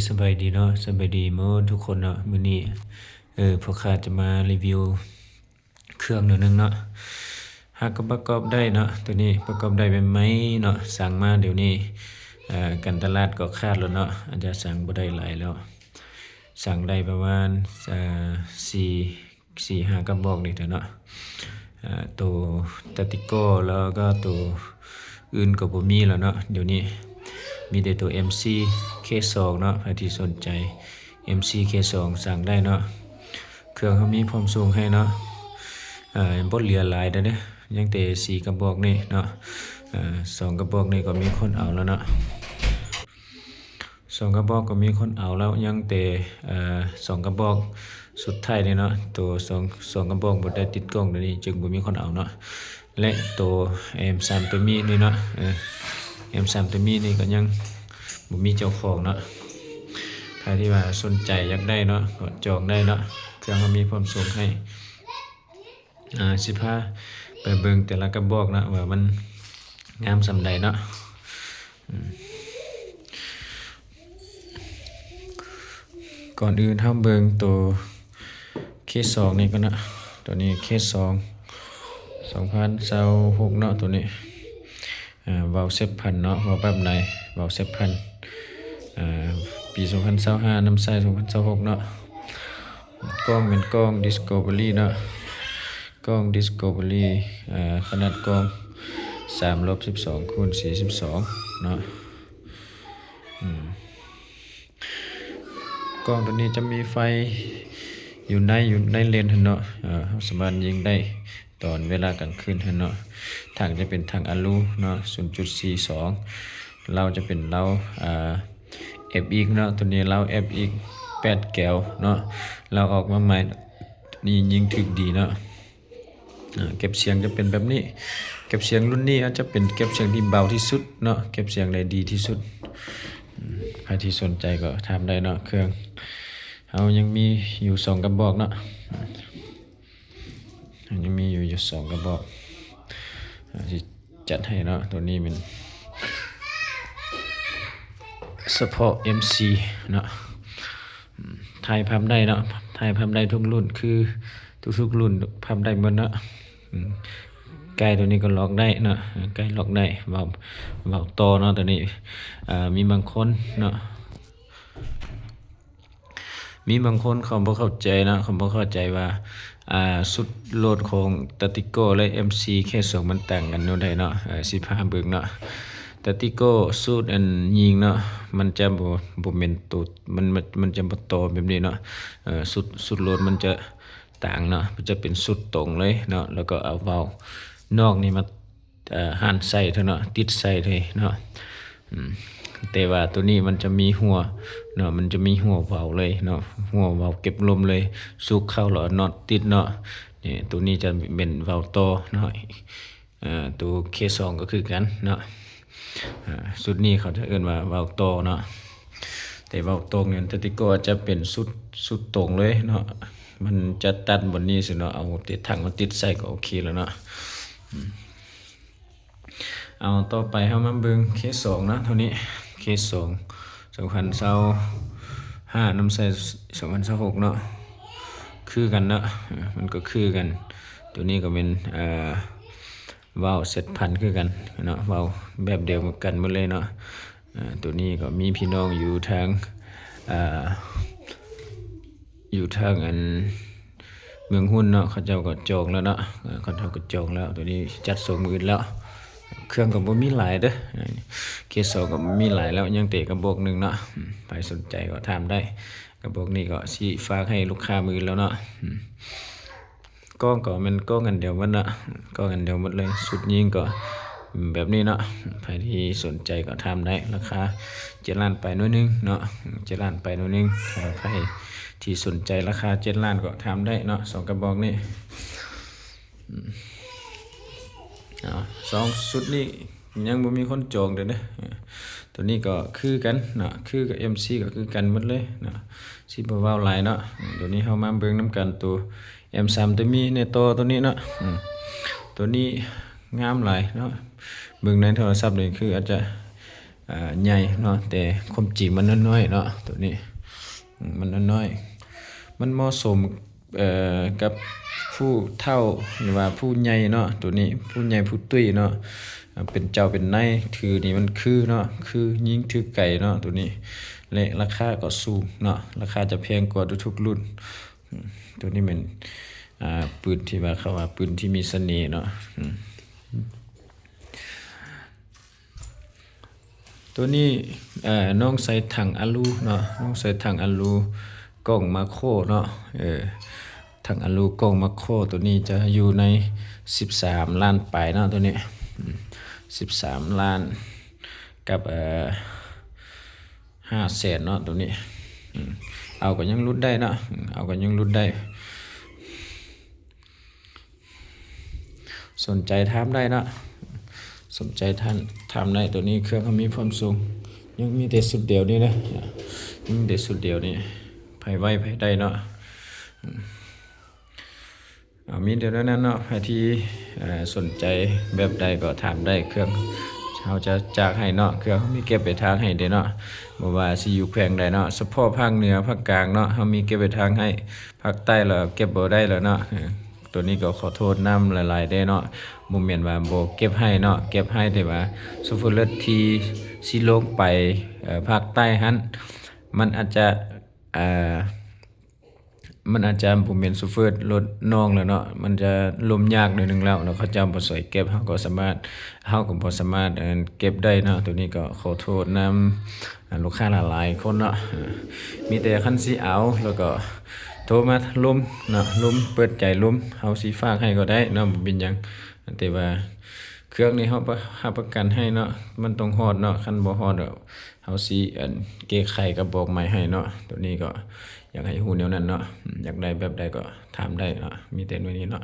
สบายดีเนาะสบายดีหมดทุกคนเนาะมื้อนี้พวกข้าจะมารีวิวเครื่องหน่อยหนึงเนาะหากก็ประกอบได้เนาะตัวนี้ประกอบได้แบบไหมเนาะสั่งมาเดี๋ยวนี้การตลาดก็ขาดแล้วเนาะอาจจะสั่งบ่ได้หลายแล้วสั่งได้ประมาณ4-5กระบอกนี่เถอะเนาะตัวตาติโก้แล้วก็ตัวอื่นก็บ่มีแล้วเนาะเดี๋ยวนี้มีแต่ตัว MC K2 เนาะใครที่สนใจ MC K2 สั่งได้เนาะเครื่องเขามีพร้อมส่งให้เนาะบ่เหลือหลายเด้อยังแต่4กระบอกนี่เนาะ2กระบอกนี่ก็มีคนเอาแล้วเนาะ2กระบอกก็มีคนเอาแล้วยังแต่2กระบอกสุดท้ายนี่เนาะตัว2กระบอกบ่ได้ติดกล้องเดี๋ยวนี้จึงบ่มีคนเอาเนาะและตัว M3 ตัวมีนี่เนาะM3 ตัวมีนี่ก็ยังบ่มีเจ้าของเนาะใครที่ว่าสนใจอยากได้เนาะก็จองได้เนาะเครื่องเขามีพร้อมส่งให้สิพาไปเบิ่งแต่ละกระบอกนะว่ามันงามส่ำใดเนาะก่อนอื่นเฮาเบิ่งตัวเคส2นี่ก่อนนะตัวนี้เคส2 2026เนาะตัวนี้วาล์วเซฟพันเนาะวาล์วแบบไหนวาล์วเซฟพันปี2025น้ำใส2026เนาะกล้องเป็นกล้อง Discovery เนาะกล้อง Discovery ขนาดกล้อง3/12x42เนาะกล้องตัวนี้จะมีไฟอยู่ในเลนส์เนาะสามารถยิงได้ตอนเวลากลางคืนเนาะถังจะเป็นถังอลูเนาะ 0.42 เราจะเป็นเราFX เนาะตัวนี้เรา FX 8แก้วเนาะเราออกมาใหม่นี่ยิงถึกดีเนาะเก็บเสียงจะเป็นแบบนี้เก็บเสียงรุ่นนี้อาจจะเป็นเก็บเสียงที่เบาที่สุดเนาะเก็บเสียงได้ดีที่สุดใครที่สนใจก็ทำได้เนาะเครื่องเอายังมีอยู่2กระบอกเนาะยังมีอยู่2กระบอกที่จัดให้เนาะตัวนี้เป็นเฉพาะ MC เนาะถ่ายภาพได้เนาะถ่ายภาพได้ทุกรุ่นคือทุกรุ่นภาพได้หมดเนาะไกลตัวนี้ก็ล็อกได้เนาะไกลล็อกได้เบาโตเนาะตัวนี้มีบางคนเนาะมีบางคนเขาบ่เข้าใจนะเขาบ่เข้าใจว่าสุดโหลดของตาติโก้และ MC แค่2มันต่างกันโน่นได้เนาะสิพาเบิ่งเนาะตาติโก้สูตรอันยิงเนาะมันจะบ่แม่นตัวมันจะบ่โตแบบนี้เนาะสุดโหลดมันจะต่างเนาะมันจะเป็นสุดตรงเลยเนาะแล้วก็เอาเว้านอกนี่มาหันใส่เท่าเนาะติดใส่เลยเนาะแต่ว่าตัวนี้มันจะมีหัวเนาะมันจะมีหัวเว้าเลยเนาะหัวเว้าเก็บลมเลยสุกเข้าแล้วน็อตติดเนาะนี่ตัวนี้จะเป็นเว้าโตเนาะตัว K2 ก็คือกันเนาะสุดนี้เขาจะเอิ้นว่าเว้าโตเนาะแต่เว้าตรงเนี่ยตติโกจะเป็นสุดตรงเลยเนาะมันจะตัดบนนี้สิเนาะเอาติดถังมาติดใส่ก็โอเคแล้วเนาะเอาต่อไปเฮามาเบิ่ง K2 นะเท่านี้ K2 2025น้ำใส2026เนาะคือกันเนาะมันก็คือกันตัวนี้ก็เป็นวาล์วเซตพันคือกันเนาะวาล์วแบบเดียวกันหมดเลยเนาะตัวนี้ก็มีพี่น้องอยู่ทางอันเมืองหุ้นเนาะเขาเจ้าก็จองแล้วเนาะเขาเจ้าก็จองแล้วตัวนี้จัดส่งมื้อแล้วเครื่องก็บ่มีหลายเด้อเคส2ก็มีหลายแล้วยังแต่กระบอกนึงเนาะใครสนใจก็ถามได้กระบอกนี้ก็สิฝากให้ลูกค้ามื้อแล้วเนาะกล้องก็มันกล้องอันเดียวหมดเนาะกล้องอันเดียวหมดเลยสุดยิงก็แบบนี้เนาะใครที่สนใจก็ถามได้ราคา7ล้านไปหน่อยนึงเนาะ7ล้านไปหน่อยนึงใครที่สนใจราคา7ล้านก็ถามได้เนาะ2กระบอกนี้2ชุดนี้ยังบ่มีคนจองเด้อตัวนี้ก็คือกันเนาะคือกับ MC ก็คือกันหมดเลยเนาะสิบ่เว้าหลายเนาะตัวนี้เฮามาเบิ่งนำกันตัว M3 ตัวมีในตัวนี้เนาะตัวนี้งามหลายเนาะเบิ่งในโทรศัพท์นี่คืออาจจะ ใหญ่เนาะแต่ความจริงมันน้อยๆเนาะตัวนี้มันน้อยๆมันเหมาะสมกับผู้เฒ่าหรือว่าผู้ใหญ่เนาะตัวนี้ผู้ใหญ่ผู้ตุ้ยเนาะเป็นเจ้าเป็นนายถือนี่มันคือเนาะคือยิงถือไก่เนาะตัวนี้และราคาก็สูงเนาะราคาจะแพงกว่าทุกๆรุ่นตัวนี้เป็นปืนที่ว่าเขาว่าปืนที่มีเสน่ห์เนาะตัวนี้น้องใส่ถังอะลูเนาะน้องใส่ถังอะลูกล้องมาโครเนาะถังอะลูกล้องมาโครตัวนี้จะอยู่ใน13ล้านปลายเนาะตัวนี้13ล้านกับ500,000เนาะตัวนี้เอาก็ยังรุดได้เนาะเอาก็ยังรุดได้สนใจถามได้เนาะสนใจท่านถามได้ตัวนี้เครื่องเขามีความสูงยังมีแต่สุดเดียวนี่นะยังมีแต่สุดเดียวนี่ไผไว้ไผได้เนาะมีเดี๋ยวนั้นเนาะใครที่สนใจแบบใดก็ถามได้เครื่องเขาจะจากให้เนาะเครื่องเขามีเก็บไปทางให้เด้เนาะบ่ว่าสิอยู่แขวงใดเนาะเฉพาะภาคเหนือภาคกลางเนาะเขามีเก็บไปทางให้ภาคใต้แล้วเก็บบ่ได้แล้วเนาะตัวนี้ก็ขอโทษนำหลายๆได้เนาะบ่แม่นว่าบ่เก็บให้เนาะเก็บให้แต่ว่าสุฟเลิศที่สิลงไปภาคใต้หั้นมันอาจจะอ่ามันอาจจะบ่แม่นซูเฟอร์รถน้องแล้วเนาะมันจะลมยากหน่อยหนึงแล้วเนาะเขาเจ้าบ่ช่วยเก็บเราก็สามารถเราก็บ่สามารถเก็บได้เนาะตัวนี้ก็ขอโทษนำลูกค้าหลายๆคนเนาะมีแต่คันสิเอาแล้วก็โทรมาล้มเนาะล้มเปิดใจล้มเฮาสิฝากให้ก็ได้เนาะบ่เป็นหยังแต่ว่าเครื่องนี้เฮารับประกันให้เนาะมันต้องฮอดเนาะคันบ่ฮอดเฮาสิแก้ไขกระบอกใหม่ให้เนาะตัวนี้ก็อยากให้ฮู้แนวนั้นเนาะอยากได้แบบใดก็ถามได้เนาะมีแต่หน่วยนี้เนาะ